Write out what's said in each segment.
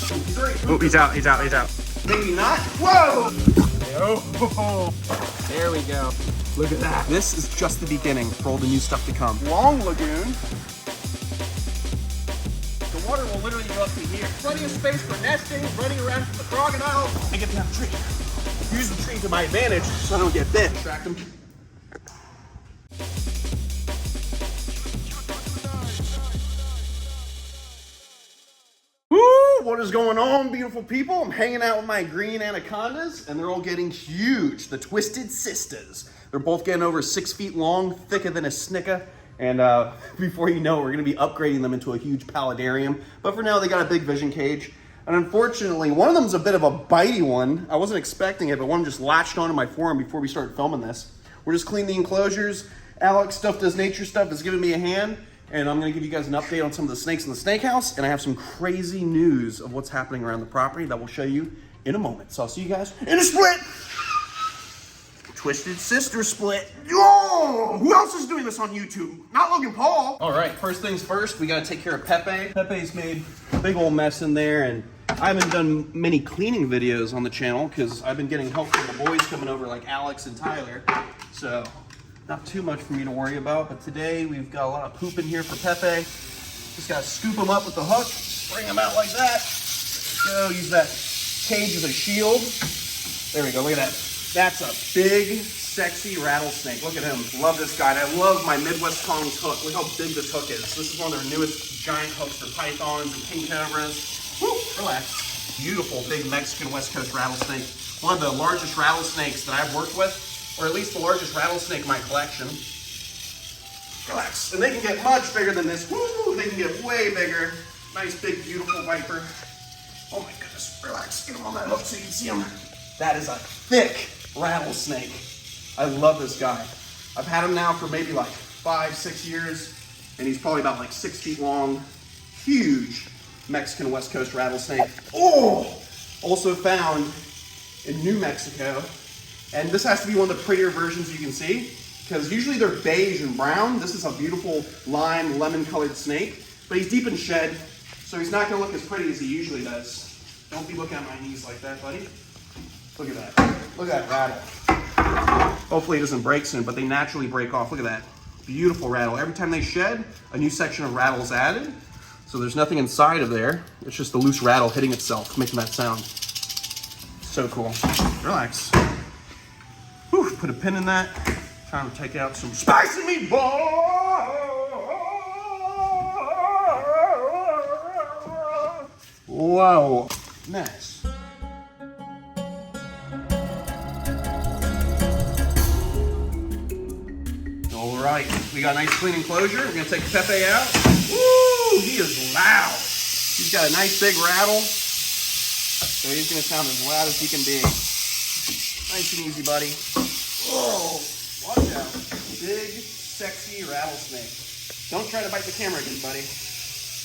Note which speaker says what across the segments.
Speaker 1: Oh, he's out, he's out, he's out.
Speaker 2: Maybe not. Whoa!
Speaker 1: Oh, there we go. Look at that.
Speaker 2: This is just the beginning for all the new stuff to come.
Speaker 1: Long lagoon. The water will literally go up to here. Plenty of space for nesting, running around from the crocodile.
Speaker 2: I get to have a tree. Use the tree to my advantage so I don't get bit. Distract them. What is going on, beautiful people? I'm hanging out with my green anacondas, and they're all getting huge. The Twisted Sisters. They're both getting over 6 feet long, thicker than a snicker. And before you know it, we're going to be upgrading them into a huge paludarium. But for now, they got a big vision cage. And unfortunately, one of them's a bit of a bitey one. I wasn't expecting it, but one just latched onto my forearm before we started filming this. We're just cleaning the enclosures. Alex, Stuff Does Nature Stuff, is giving me a hand. And I'm going to give you guys an update on some of the snakes in the snake house. And I have some crazy news of what's happening around the property that we'll show you in a moment. So I'll see you guys in a split. Twisted Sister split. Yo! Who else is doing this on YouTube? Not Logan Paul. All right, first things first, we got to take care of Pepe. Pepe's made a big old mess in there. And I haven't done many cleaning videos on the channel because I've been getting help from the boys coming over like Alex and Tyler. So not too much for me to worry about, but today we've got a lot of poop in here for Pepe. Just gotta scoop him up with the hook, bring him out like that. There we go, use that cage as a shield. There we go, look at that. That's a big, sexy rattlesnake. Look at him, love this guy. And I love my Midwest Kong's hook. Look how big this hook is. This is one of their newest giant hooks for pythons and king cobras. Woo, relax. Beautiful, big Mexican West Coast rattlesnake. One of the largest rattlesnakes that I've worked with, or at least the largest rattlesnake in my collection. Relax. And they can get much bigger than this. Woo! They can get way bigger. Nice, big, beautiful viper. Oh my goodness. Relax. Get him on that hook so you can see him. That is a thick rattlesnake. I love this guy. I've had him now for maybe like 5-6 years, and he's probably about like 6 feet long. Huge Mexican West Coast rattlesnake. Oh! Also found in New Mexico. And this has to be one of the prettier versions you can see, because usually they're beige and brown. This is a beautiful lime, lemon-colored snake, but he's deep in shed, so he's not gonna look as pretty as he usually does. Don't be looking at my knees like that, buddy. Look at that. Look at that rattle. Hopefully it doesn't break soon, but they naturally break off. Look at that. Beautiful rattle. Every time they shed, a new section of rattle is added. So there's nothing inside of there. It's just the loose rattle hitting itself, making that sound. So cool. Relax. Whew, put a pin in that. Trying to take out some spicy meatball. Whoa, nice. All right, we got a nice clean enclosure. We're gonna take Pepe out. Woo, he is loud. He's got a nice big rattle, so he's gonna sound as loud as he can be. Nice and easy, buddy. Oh, watch out. Big, sexy rattlesnake. Don't try to bite the camera again, buddy.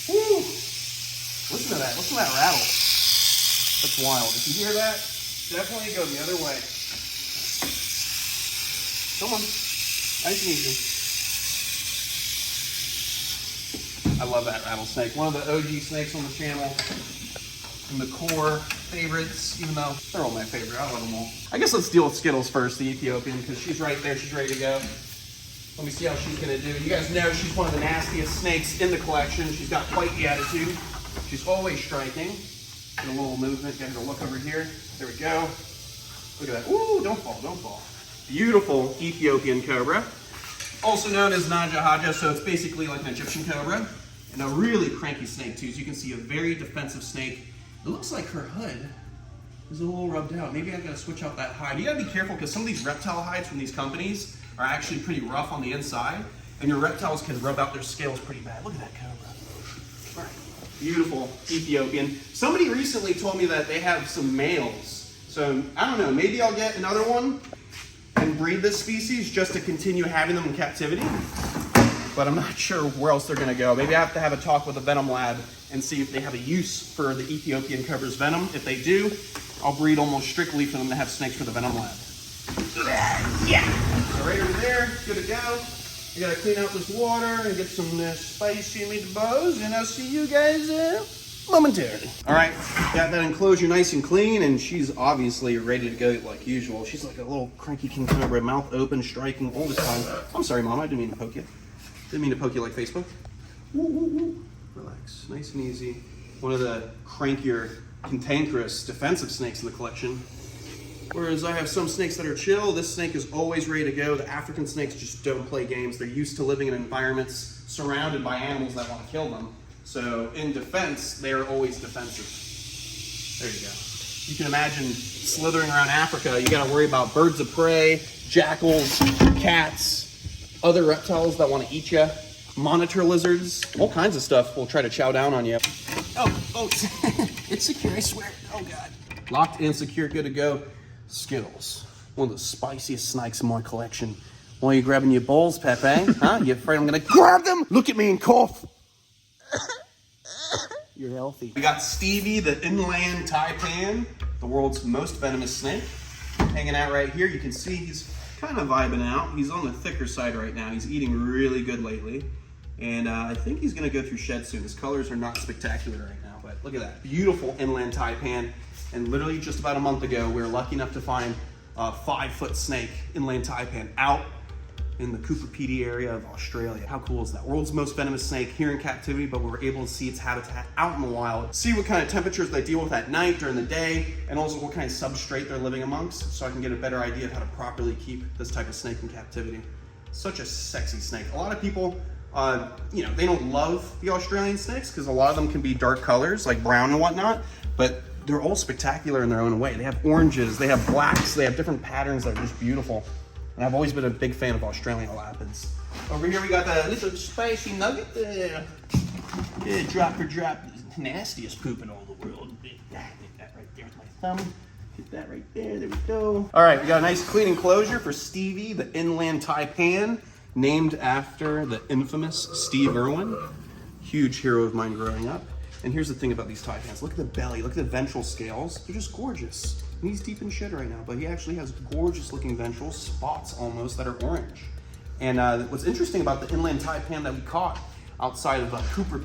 Speaker 2: Woo! Listen to that. Listen to that rattle. That's wild. If you hear that, definitely go the other way. Come on. Nice and easy. I love that rattlesnake. One of the OG snakes on the channel. And the core favorites, even though they're all my favorite. I love them all. I guess let's deal with Skittles first, the Ethiopian, because she's right there. She's ready to go. Let me see how she's going to do. You guys know she's one of the nastiest snakes in the collection. She's got quite the attitude. She's always striking. Get a little movement. Get her to look over here. There we go. Look at that. Ooh, don't fall, don't fall. Beautiful Ethiopian cobra. Also known as Naja Haja, so it's basically like an Egyptian cobra. And a really cranky snake, too. As you can see, a very defensive snake. It looks like her hood is a little rubbed out. Maybe I gotta switch out that hide. You gotta be careful because some of these reptile hides from these companies are actually pretty rough on the inside, and your reptiles can rub out their scales pretty bad. Look at that cobra. All right. Beautiful Ethiopian. Somebody recently told me that they have some males. So I don't know, maybe I'll get another one and breed this species just to continue having them in captivity. But I'm not sure where else they're gonna go. Maybe I have to have a talk with a venom lab and see if they have a use for the Ethiopian cobra's venom. If they do, I'll breed almost strictly for them to have snakes for the venom lab. Yeah. So right over there, good to go. We gotta clean out this water and get some spicy meatballs, and I'll see you guys momentarily. All right, got that enclosure nice and clean, and she's obviously ready to go like usual. She's like a little cranky king cobra, mouth open, striking all the time. I'm sorry, Mom, I didn't mean to poke you. Didn't mean to poke you like Facebook. Woo, woo, woo. Relax, nice and easy. One of the crankier, cantankerous defensive snakes in the collection. Whereas I have some snakes that are chill, this snake is always ready to go. The African snakes just don't play games. They're used to living in environments surrounded by animals that want to kill them. So in defense, they're always defensive. There you go. You can imagine slithering around Africa. You got to worry about birds of prey, jackals, cats, other reptiles that want to eat you, monitor lizards, all kinds of stuff will try to chow down on you. Oh, it's secure, I swear. Oh God. Locked and secure, good to go. Skittles, one of the spiciest snakes in my collection. Why are you grabbing your balls, Pepe? Huh? You afraid I'm gonna grab them? Look at me and cough. You're healthy. We got Stevie, the inland taipan, the world's most venomous snake, hanging out right here. You can see he's kind of vibing out. He's on the thicker side right now. He's eating really good lately. And I think he's gonna go through shed soon. His colors are not spectacular right now, but look at that. Beautiful inland taipan. And literally just about a month ago, we were lucky enough to find a 5-foot snake, inland taipan, out in the Cobra area of Australia. How cool is that? World's most venomous snake here in captivity, but we were able to see its habitat out in the wild, see what kind of temperatures they deal with at night, during the day, and also what kind of substrate they're living amongst, so I can get a better idea of how to properly keep this type of snake in captivity. Such a sexy snake. A lot of people, they don't love the Australian snakes because a lot of them can be dark colors, like brown and whatnot, but they're all spectacular in their own way. They have oranges, they have blacks, they have different patterns that are just beautiful. And I've always been a big fan of Australian lapids. Over here we got the little spicy nugget. Yeah, drop for drop, nastiest poop in all the world. Get that right there with my thumb. Get that right there, there we go. All right, we got a nice clean enclosure for Stevie, the inland taipan, named after the infamous Steve Irwin. Huge hero of mine growing up. And here's the thing about these taipans. Look at the belly, look at the ventral scales. They're just gorgeous. And he's deep in shit right now, but he actually has gorgeous looking ventral spots almost that are orange. And what's interesting about the inland taipan that we caught outside of Cobra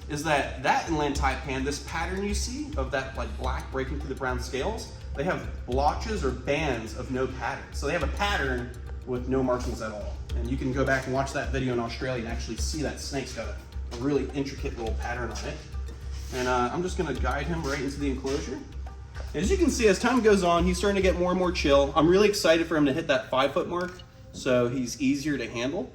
Speaker 2: is that inland taipan, this pattern you see of that like black breaking through the brown scales, they have blotches or bands of no pattern. So they have a pattern with no markings at all. And you can go back and watch that video in Australia and actually see that snake's got a really intricate little pattern on it. And I'm just gonna guide him right into the enclosure. As you can see, as time goes on, he's starting to get more and more chill. I'm really excited for him to hit that 5-foot mark, so he's easier to handle.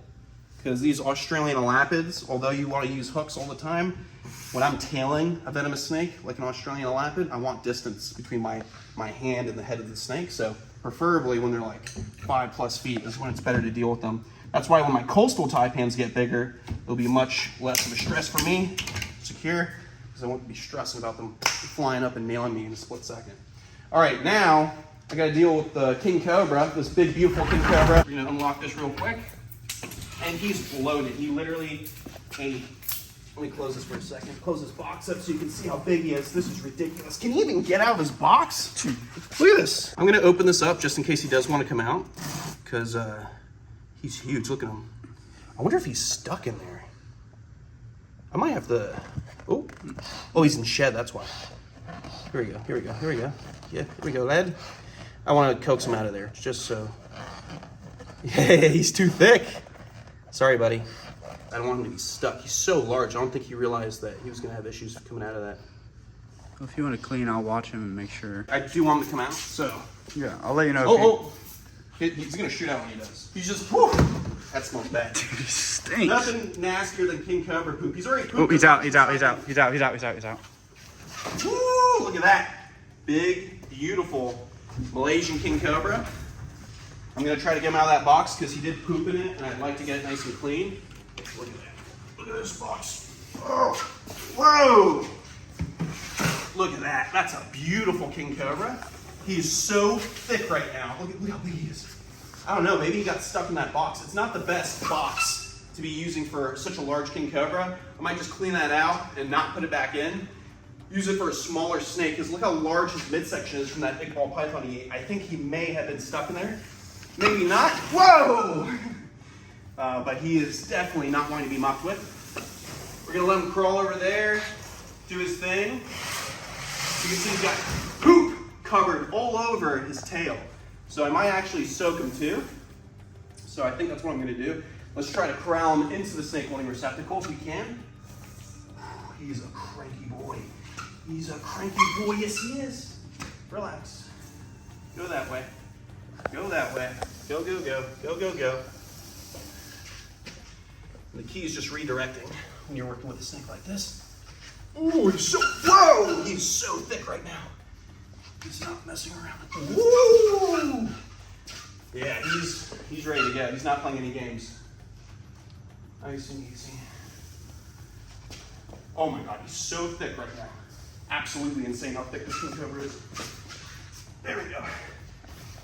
Speaker 2: Because these Australian elapids, although you want to use hooks all the time, when I'm tailing a venomous snake, like an Australian elapid, I want distance between my hand and the head of the snake. So preferably when they're like 5+ feet is when it's better to deal with them. That's why when my coastal taipans get bigger, it'll be much less of a stress for me, secure, because I won't be stressing about them flying up and nailing me in a split second. All right, now I gotta deal with the king cobra, this big, beautiful king cobra. We're gonna unlock this real quick. And he's bloated. He literally ate. Let me close this for a second. Close this box up so you can see how big he is. This is ridiculous. Can he even get out of his box? Look at this. I'm gonna open this up just in case he does want to come out, because he's huge. Look at him. I wonder if he's stuck in there. I might have to. Oh, he's in shed. That's why. Here we go. Here we go. Here we go. Yeah, here we go, lad. I want to coax him out of there just so. Yeah, he's too thick. Sorry, buddy. I don't want him to be stuck. He's so large. I don't think he realized that he was going to have issues coming out of that.
Speaker 3: Well, if you want to clean, I'll watch him and make sure.
Speaker 2: I do want him to come out, so.
Speaker 3: Yeah, I'll let you know.
Speaker 2: He's going to shoot out when he does. He's just, whew. That smells bad.
Speaker 3: Dude, he stinks.
Speaker 2: Nothing nastier than king cobra poop. He's already pooped.
Speaker 3: Oh, he's out. He's out.
Speaker 2: Woo, look at that. Big, beautiful Malaysian king cobra. I'm going to try to get him out of that box because he did poop in it, and I'd like to get it nice and clean. Look at that. Look at this box. Oh, whoa. Look at that. That's a beautiful king cobra. He's so thick right now. Look how big he is. I don't know. Maybe he got stuck in that box. It's not the best box to be using for such a large king cobra. I might just clean that out and not put it back in. Use it for a smaller snake, because look how large his midsection is from that big ball python he ate. I think he may have been stuck in there. Maybe not. Whoa! But he is definitely not going to be mucked with. We're going to let him crawl over there. do his thing. You can see he's got poop covered all over his tail. So I might actually soak him too. So I think that's what I'm gonna do. Let's try to corral him into the snake holding receptacle if we can. He's a cranky boy. He's a cranky boy, yes he is. Relax. Go that way. Go that way. Go, go, go. Go, go, go. And the key is just redirecting when you're working with a snake like this. Ooh, he's so, whoa! He's so thick right now. He's not messing around. Woo! Yeah, he's ready to go. He's not playing any games. Nice and easy. Oh my God, he's so thick right now. Absolutely insane how thick this king cobra is. There we go.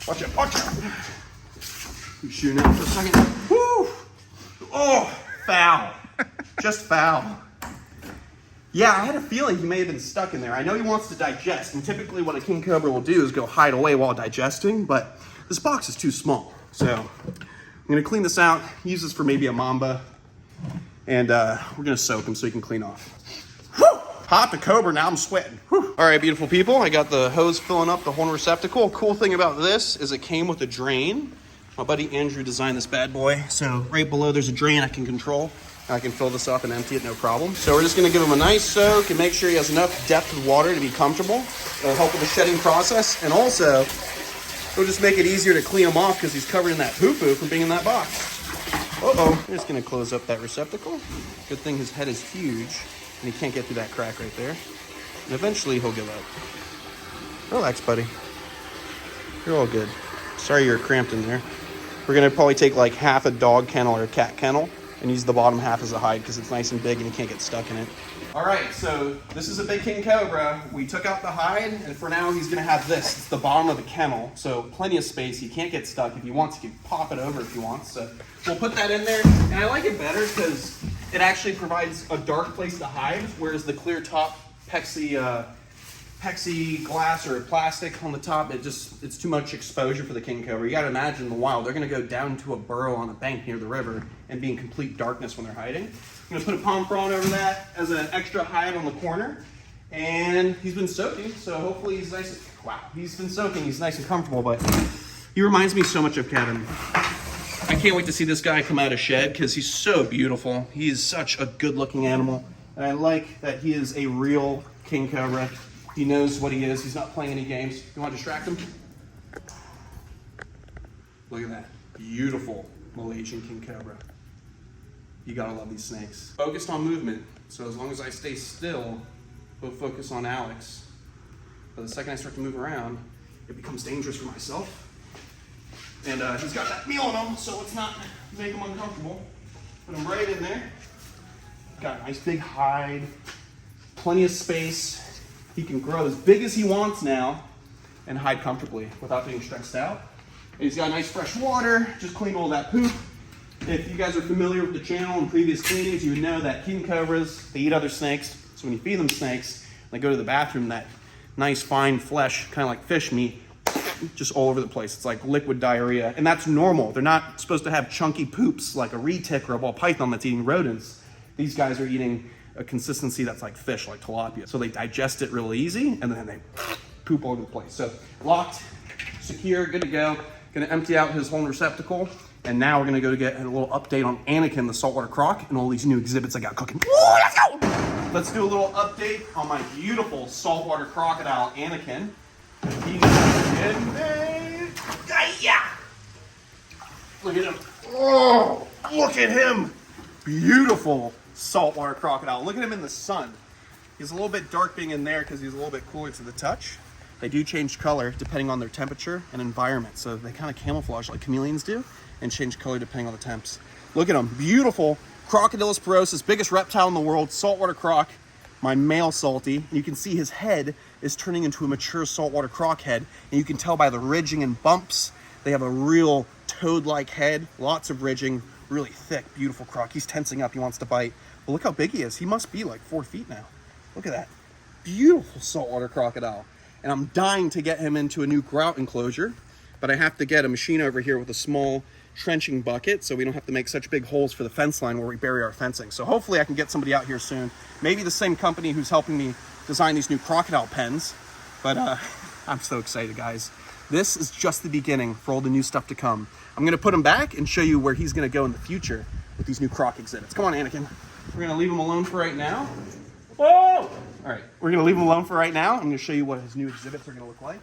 Speaker 2: Watch out, watch out. He's shooting out for a second. Woo! Oh, foul. Just foul. Yeah, I had a feeling he may have been stuck in there. I know he wants to digest, and typically what a king cobra will do is go hide away while digesting, but this box is too small. So I'm gonna clean this out, use this for maybe a mamba, and we're gonna soak him so he can clean off. Whew! Hot the cobra, now I'm sweating. Whew. All right, beautiful people, I got the hose filling up the horn receptacle. Cool thing about this is it came with a drain. My buddy Andrew designed this bad boy. So right below there's a drain I can control. I can fill this up and empty it, no problem. So we're just gonna give him a nice soak and make sure he has enough depth of water to be comfortable. It'll help with the shedding process, and also it'll just make it easier to clean him off because he's covered in that poo-poo from being in that box. Uh-oh. I'm just gonna close up that receptacle. Good thing his head is huge and he can't get through that crack right there. And eventually he'll give up. Relax, buddy. You're all good. Sorry you're cramped in there. We're gonna probably take like half a dog kennel or a cat kennel and use the bottom half as a hide because it's nice and big and you can't get stuck in it. All right, so this is a big king cobra. We took out the hide, and for now he's gonna have this. It's the bottom of the kennel, so plenty of space. He can't get stuck. If he wants, he can pop it over if he wants. So we'll put that in there, and I like it better because it actually provides a dark place to hide, whereas the clear top plexiglass or plastic on the top, it's too much exposure for the king cobra. You gotta imagine in the wild, they're gonna go down to a burrow on a bank near the river and be in complete darkness when they're hiding. I'm gonna put a palm frond over that as an extra hide on the corner. And he's been soaking, so hopefully he's nice. Wow, he's been soaking, he's nice and comfortable, but he reminds me so much of Kevin. I can't wait to see this guy come out of shed because he's so beautiful. He is such a good looking animal. And I like that he is a real king cobra. He knows what he is. He's not playing any games. You want to distract him? Look at that. Beautiful Malaysian king cobra. You gotta love these snakes. Focused on movement. So as long as I stay still, we'll focus on Alex. But the second I start to move around, it becomes dangerous for myself. And he's got that meal on him, so let's not make him uncomfortable. Put him right in there. Got a nice big hide. Plenty of space. He can grow as big as he wants now and hide comfortably without being stressed out. And he's got nice fresh water, just cleaned all that poop. If you guys are familiar with the channel and previous cleanings, you would know that king cobras, they eat other snakes. So when you feed them snakes, they go to the bathroom, that nice fine flesh, kind of like fish meat, just all over the place. It's like liquid diarrhea, and that's normal. They're not supposed to have chunky poops like a retic or a ball python that's eating rodents. These guys are eating a consistency that's like fish, like tilapia. So they digest it real easy, and then they poop all over the place. So locked, secure, good to go. Gonna empty out his whole receptacle, and now we're gonna go get a little update on Anakin, the saltwater croc, and all these new exhibits I got cooking. Woo, let's go! Let's do a little update on my beautiful saltwater crocodile, Anakin. He's in there. Yeah! Look at him. Oh, look at him. Beautiful saltwater crocodile. Look at him in the sun. He's a little bit dark being in there because he's a little bit cooler to the touch. They do change color depending on their temperature and environment. So they kind of camouflage like chameleons do and change color depending on the temps. Look at him. Beautiful Crocodylus porosus, biggest reptile in the world, saltwater croc, my male salty. And you can see his head is turning into a mature saltwater croc head. And you can tell by the ridging and bumps, they have a real toad-like head, lots of ridging, really thick, beautiful croc. He's tensing up, he wants to bite. But look how big he is. He must be like 4 feet now. Look at that. Beautiful saltwater crocodile. And I'm dying to get him into a new grout enclosure, but I have to get a machine over here with a small trenching bucket so we don't have to make such big holes for the fence line where we bury our fencing. So hopefully I can get somebody out here soon. Maybe the same company who's helping me design these new crocodile pens. But I'm so excited, guys. This is just the beginning for all the new stuff to come. I'm gonna put him back and show you where he's gonna go in the future with these new croc exhibits. Come on, Anakin. We're gonna leave him alone for right now. Whoa! All right, we're gonna leave him alone for right now. I'm gonna show you what his new exhibits are gonna look like.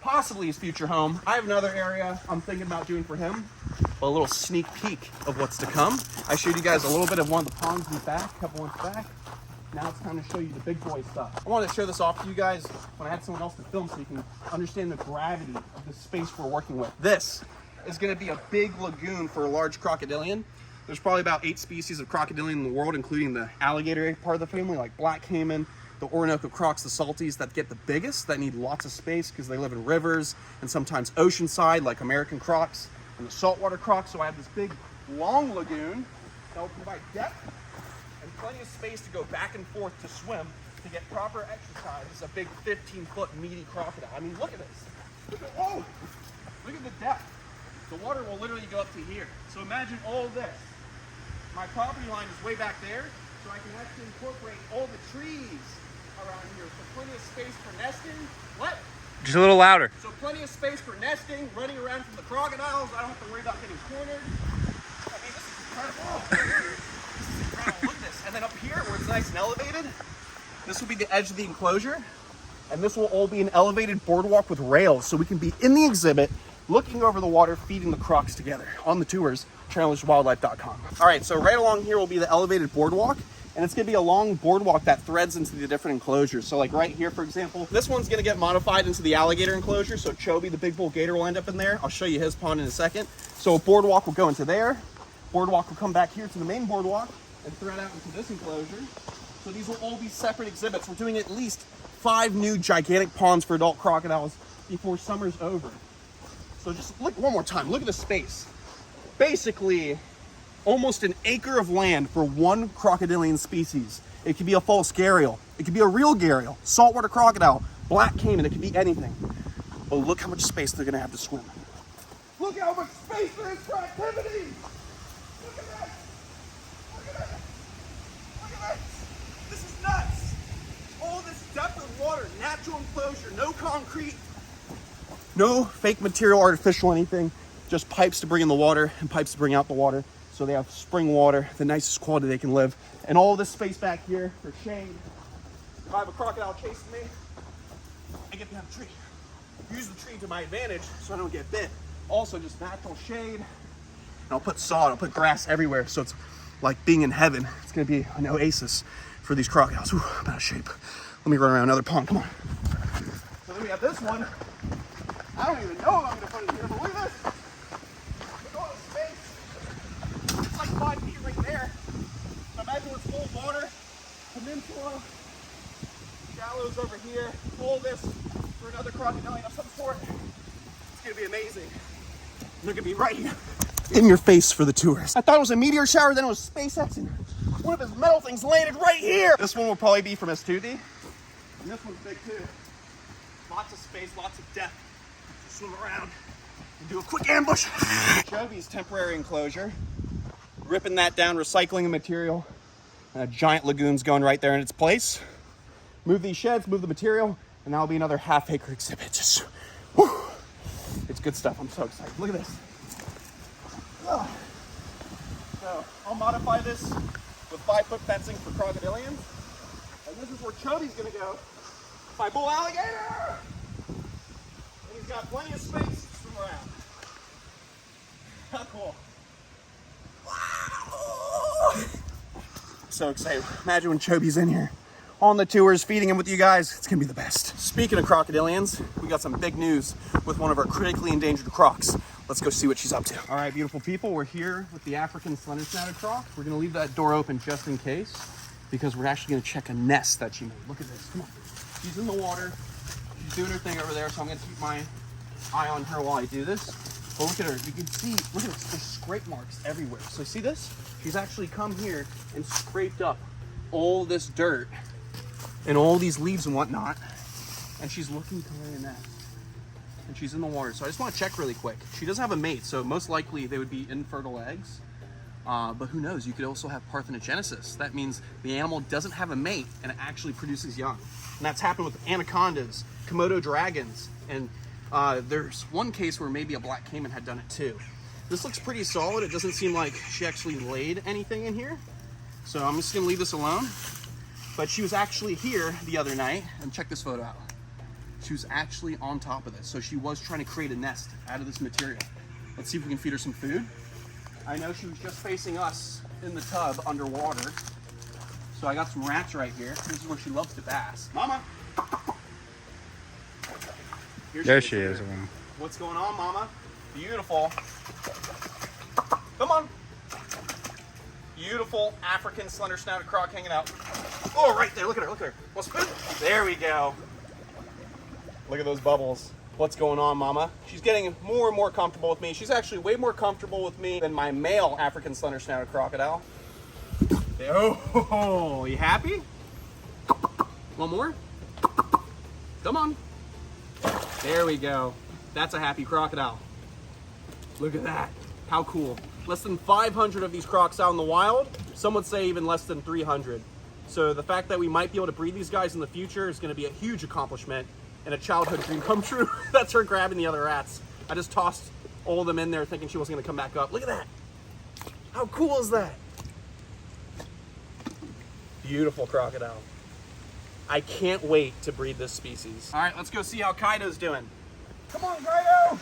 Speaker 2: Possibly his future home. I have another area I'm thinking about doing for him. A little sneak peek of what's to come. I showed you guys a little bit of one of the ponds in the back, a couple ones back. Now it's time to show you the big boy stuff. I wanted to show this off to you guys when I had someone else to film so you can understand the gravity of the space we're working with. This is gonna be a big lagoon for a large crocodilian. There's probably about 8 species of crocodilian in the world, including the alligator part of the family, like black caiman, the Orinoco crocs, the salties that get the biggest, that need lots of space because they live in rivers and sometimes oceanside, like American crocs, and the saltwater crocs. So I have this big, long lagoon that will provide depth and plenty of space to go back and forth to swim to get proper exercise. It's a big 15-foot meaty crocodile. I mean, look at this. Look at the depth. The water will literally go up to here. So imagine all this. My property line is way back there, so I can actually incorporate all the trees around here. So plenty of space for nesting. What?
Speaker 3: Just a little louder.
Speaker 2: So plenty of space for nesting, running around from the crocodiles. I don't have to worry about getting cornered. I mean, this is incredible. This is incredible. Look at this. And then up here, where it's nice and elevated, this will be the edge of the enclosure. And this will all be an elevated boardwalk with rails, so we can be in the exhibit, looking over the water, feeding the crocs together on the tours, chandlerswildlife.com. All right, so right along here will be the elevated boardwalk, and it's gonna be a long boardwalk that threads into the different enclosures. So like right here, for example, this one's gonna get modified into the alligator enclosure, so Chobi, the big bull gator, will end up in there. I'll show you his pond in a second. So a boardwalk will go into there. Boardwalk will come back here to the main boardwalk and thread out into this enclosure. So these will all be separate exhibits. We're doing at least 5 new gigantic ponds for adult crocodiles before summer's over. So just look one more time, look at the space. Basically, almost an acre of land for one crocodilian species. It could be a false gharial, it could be a real gharial, saltwater crocodile, black caiman, it could be anything. But look how much space they're gonna have to swim. Look how much space there is for activity! Look at that! Look at that! Look at that! This is nuts! All this depth of water, natural enclosure, no concrete, no fake material, artificial anything, just pipes to bring in the water and pipes to bring out the water. So they have spring water, the nicest quality they can live. And all this space back here for shade. If I have a crocodile chasing me, I get behind a tree. Use the tree to my advantage so I don't get bit. Also just natural shade. And I'll put sod, I'll put grass everywhere. So it's like being in heaven. It's gonna be an oasis for these crocodiles. Ooh, I'm out of shape. Let me run around another pond, come on. So then we have this one. I don't even know if I'm gonna put it here, but look at this. Look at all this space. It's like 5 feet right there. So imagine it's full of water, peninsula, shallows over here, all this for another crocodile of some sort. It's gonna be amazing. And they're gonna be right here in your face for the tours. I thought it was a meteor shower, then it was SpaceX, and one of his metal things landed right here. This one will probably be from Estuti. And this one's big too. Lots of space, lots of depth. Swim around and do a quick ambush. Chobi's temporary enclosure. Ripping that down, recycling the material. And a giant lagoon's going right there in its place. Move these sheds, move the material, and that'll be another half-acre exhibit. Just, whew. It's good stuff. I'm so excited. Look at this. Ugh. So I'll modify this with 5-foot fencing for crocodilians. And this is where Chobi's gonna go. My bull alligator! And he's got plenty of space to swim around. How cool. Wow. So excited. Imagine when Chobi's in here on the tours, feeding him with you guys. It's gonna be the best. Speaking of crocodilians, we got some big news with one of our critically endangered crocs. Let's go see what she's up to. All right, beautiful people, we're here with the African slender-snouted croc. We're gonna leave that door open just in case, because we're actually gonna check a nest that she made. Look at this, come on. She's in the water, she's doing her thing over there, so I'm gonna keep my eye on her while I do this. But look at her, you can see, look at this, there's scrape marks everywhere. So see this? She's actually come here and scraped up all this dirt and all these leaves and whatnot, and she's looking to lay a nest. and she's in the water. So I just want to check really quick. She doesn't have a mate, so most likely they would be infertile eggs. But who knows? You could also have parthenogenesis. That means the animal doesn't have a mate and it actually produces young. And that's happened with anacondas, Komodo dragons, and there's one case where maybe a black caiman had done it too. This looks pretty solid. It doesn't seem like she actually laid anything in here. So I'm just gonna leave this alone. But she was actually here the other night, and check this photo out. She was actually on top of this. So she was trying to create a nest out of this material. Let's see if we can feed her some food. I know she was just facing us in the tub underwater. So I got some rats right here. This is where she loves to bask. Mama!
Speaker 3: There she is.
Speaker 2: What's going on, Mama? Beautiful. Come on. Beautiful African slender snouted croc hanging out. Oh, right there. Look at her. Look at her. What's good? There we go. Look at those bubbles. What's going on, Mama? She's getting more and more comfortable with me. She's actually way more comfortable with me than my male African slender snouted crocodile. Oh, you happy? One more? Come on. There we go. That's a happy crocodile. Look at that. How cool. Less than 500 of these crocs out in the wild. Some would say even less than 300. So the fact that we might be able to breed these guys in the future is going to be a huge accomplishment and a childhood dream come true. That's her grabbing the other rats. I just tossed all of them in there thinking she wasn't going to come back up. Look at that. How cool is that? Beautiful crocodile. I can't wait to breed this species. All right, let's go see how Kaido's doing. Come on, Kaido!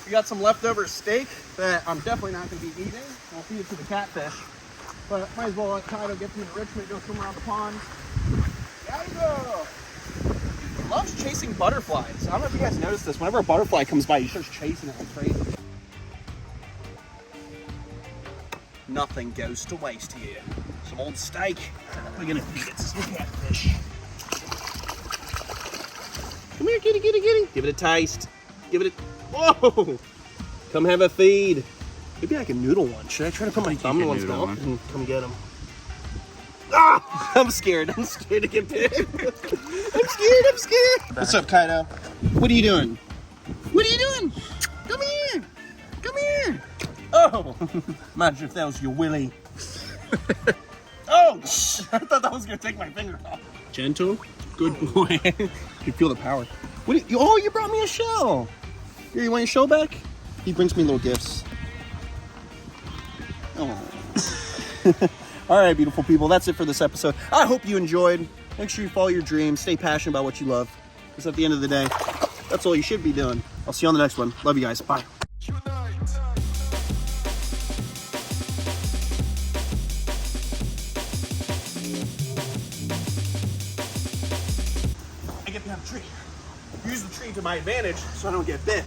Speaker 2: We got some leftover steak that I'm definitely not going to be eating. I'll feed it to the catfish. But might as well let Kaido get some enrichment, go swim around the pond. Kaido! He loves chasing butterflies. I don't know if you guys noticed this. Whenever a butterfly comes by, he starts chasing it like crazy. Nothing goes to waste here. Some old steak. We're going to feed it to some catfish. Come here, kitty, kitty, kitty. Give it a taste. Give it a... Whoa! Come have a feed. Maybe I can noodle one. Should I try to put my thumb in one's mouth and come get him? Ah! I'm scared. I'm scared to get bit. I'm scared. What's up, Kaido? What are you doing? What are you doing? Come here. Come here. Oh! Imagine if that was your willy. Oh! I thought that was going to take my finger off. Gentle. Good boy. You feel the power. What? You brought me a shell. Here, you want your shell back? He brings me little gifts. Oh. All right, beautiful people. That's it for this episode. I hope you enjoyed. Make sure you follow your dreams. Stay passionate about what you love. Because at the end of the day, that's all you should be doing. I'll see you on the next one. Love you guys. Bye. I get behind the tree. Use the tree to my advantage so I don't get bit.